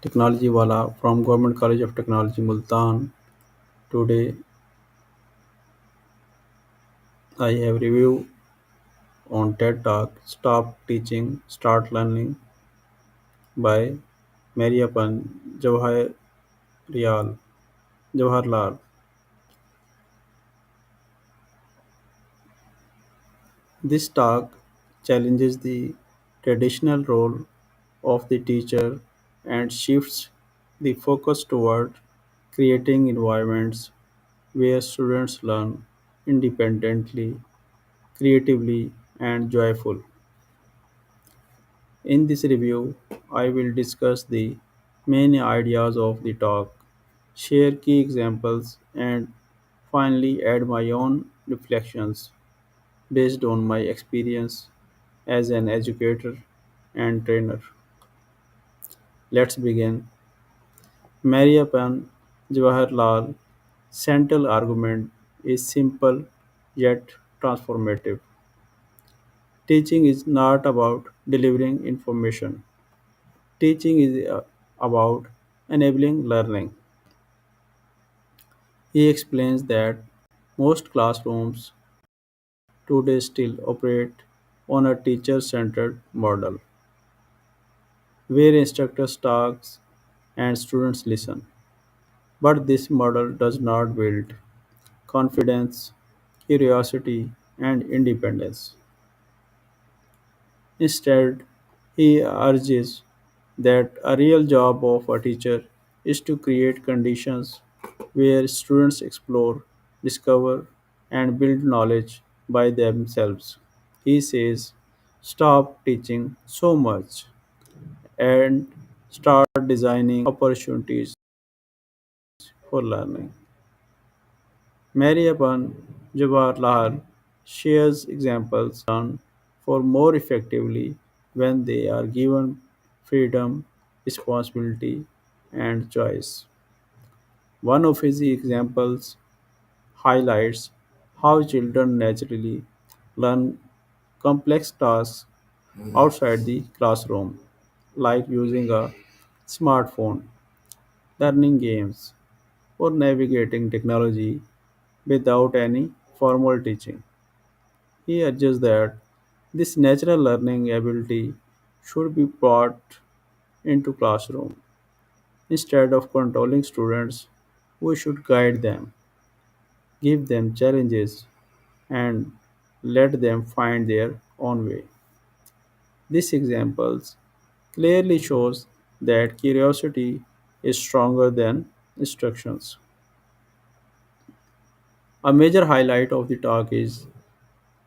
EducationWala from Government College of Technology, Multan. Today, I have review on TED Talk Stop Teaching, Start Learning by Mariappan Jawaharial. This talk challenges the traditional role of the teacher and shifts the focus toward creating environments where students learn independently, creatively, and joyful. In this review, I will discuss the main ideas of the talk, share key examples, and finally add my own reflections based on my experience as an educator and trainer. Let's begin. Mariappan Jawaharial central argument is simple yet transformative. Teaching is not about delivering information. Teaching is about enabling learning. He explains that most classrooms today still operate on a teacher centered model where instructors talk and students listen. But this model does not build confidence, curiosity, and independence. Instead, he urges that a real job of a teacher is to create conditions where students explore, discover, and build knowledge by themselves. He says, stop teaching so much and start designing opportunities for learning. Mariappan Jawahar shares examples learn for more effectively when they are given freedom, responsibility, and choice. One of his examples highlights how children naturally learn complex tasks outside the classroom, like using a smartphone, learning games, or navigating technology without any formal teaching. He urges that this natural learning ability should be brought into classroom. Instead of controlling students, we should guide them, give them challenges, and let them find their own way. This examples clearly shows that curiosity is stronger than instructions. A major highlight of the talk is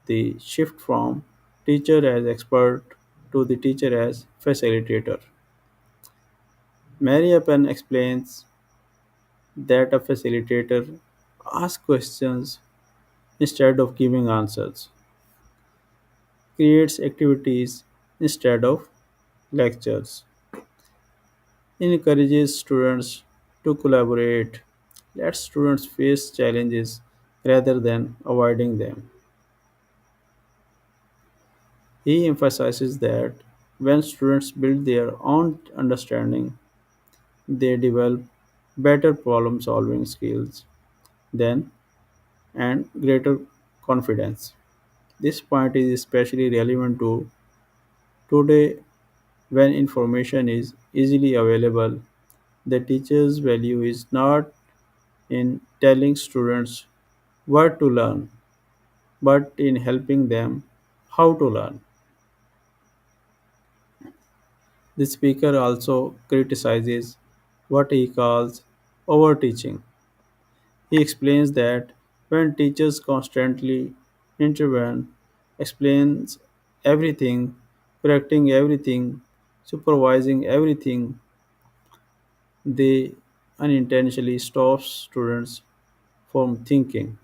the shift from teacher as expert to the teacher as facilitator. Mariappan explains that a facilitator asks questions instead of giving answers, creates activities instead of lectures, encourages students to collaborate, lets students face challenges rather than avoiding them. He emphasizes that when students build their own understanding, they develop better problem solving skills then and greater confidence. This point is especially relevant to today when information is easily available. The teacher's value is not in telling students what to learn, but in helping them how to learn. The speaker also criticizes what he calls overteaching. He explains that when teachers constantly intervene, explains everything, correcting everything, supervising everything, they unintentionally stop students from thinking.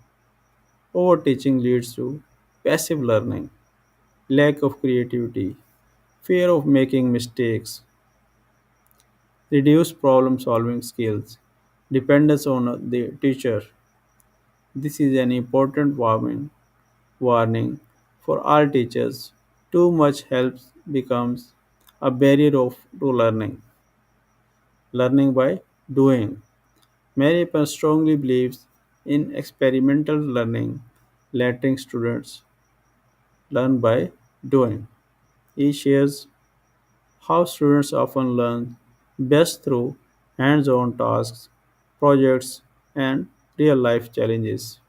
Overteaching leads to passive learning, lack of creativity, fear of making mistakes, reduced problem solving skills, dependence on the teacher. This is an important warning for all teachers. Too much help becomes a barrier to learning. learning by doing. Mariappan strongly believes in experimental learning, letting students learn by doing. He shares how students often learn best through hands on tasks, projects, and real life challenges.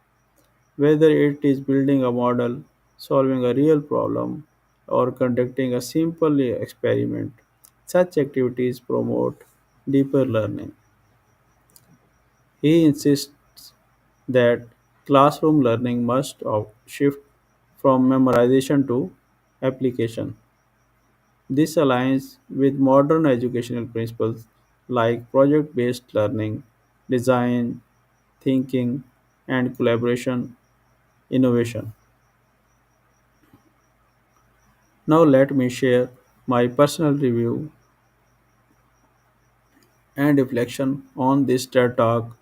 Whether it is building a model, solving a real problem, or conducting a simple experiment, such activities promote deeper learning. He insists that classroom learning must shift from memorization to application. This aligns with modern educational principles like project based learning, design, thinking, and collaboration innovation. Now, let me share my personal review and reflection on this TED Talk.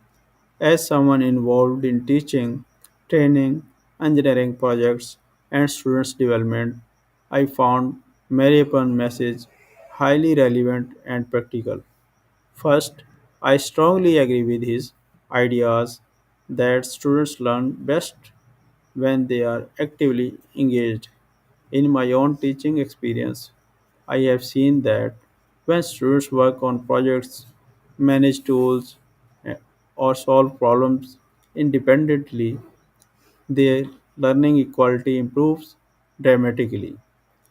As someone involved in teaching, training, engineering projects, and students' development, I found Mariappan's message highly relevant and practical. First, I strongly agree with his ideas that students learn best when they are actively engaged. In my own teaching experience, I have seen that when students work on projects, manage tools, eh, or solve problems independently, their learning quality improves dramatically.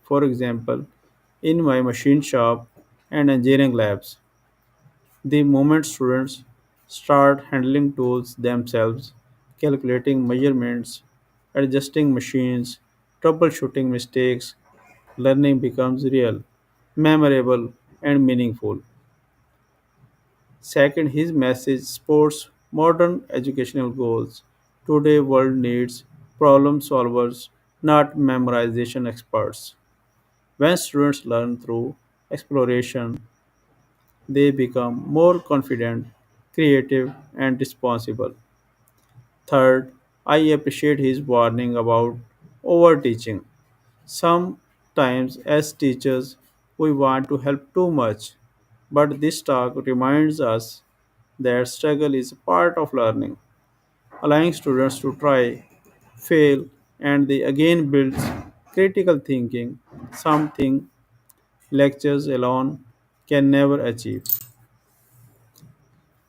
For example, in my machine shop and engineering labs, the moment students start handling tools themselves, calculating measurements, adjusting machines, troubleshooting mistakes, learning becomes real, memorable, and meaningful. Second, his message supports modern educational goals. Today world needs problem solvers, not memorization experts. When students learn through exploration, they become more confident, creative, and responsible. Third, I appreciate his warning about overteaching. Sometimes, as teachers, we want to help too much, but this talk reminds us that struggle is a part of learning. Allowing students to try, fail, and they again builds critical thinking, something lectures alone can never achieve.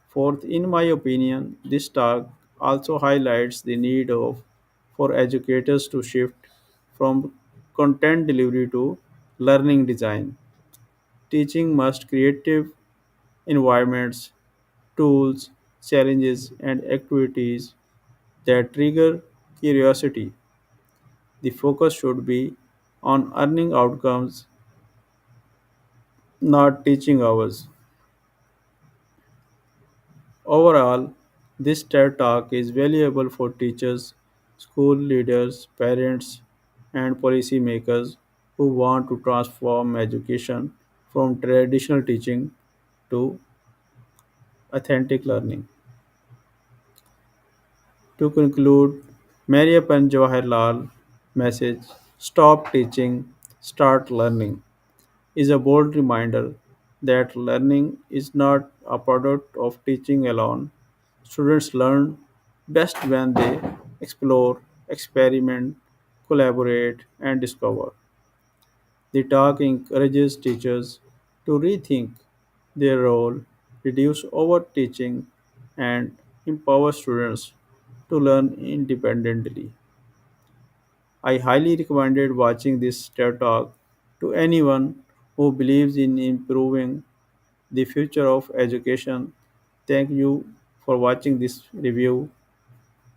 Fourth, in my opinion, this talk also highlights the need of for educators to shift from content delivery to learning design. Teaching must creative environments, tools, challenges, and activities that trigger curiosity. The focus should be on earning outcomes, not teaching hours. Overall, this TED Talk is valuable for teachers, school leaders, parents, and policymakers who want to transform education from traditional teaching to authentic learning. To conclude, Mariappan Jawaharial message Stop teaching, start learning is a bold reminder that learning is not a product of teaching alone. Students learn best when they explore, experiment, collaborate, and discover. The talk encourages teachers to rethink their role, reduce overteaching, and empower students to learn independently. I highly recommended watching this TED Talk to anyone who believes in improving the future of education. Thank you for watching this review.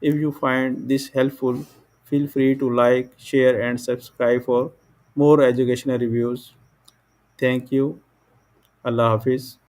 If you find this helpful, feel free to like, share, and subscribe for more educational reviews. Thank you. Allah Hafiz.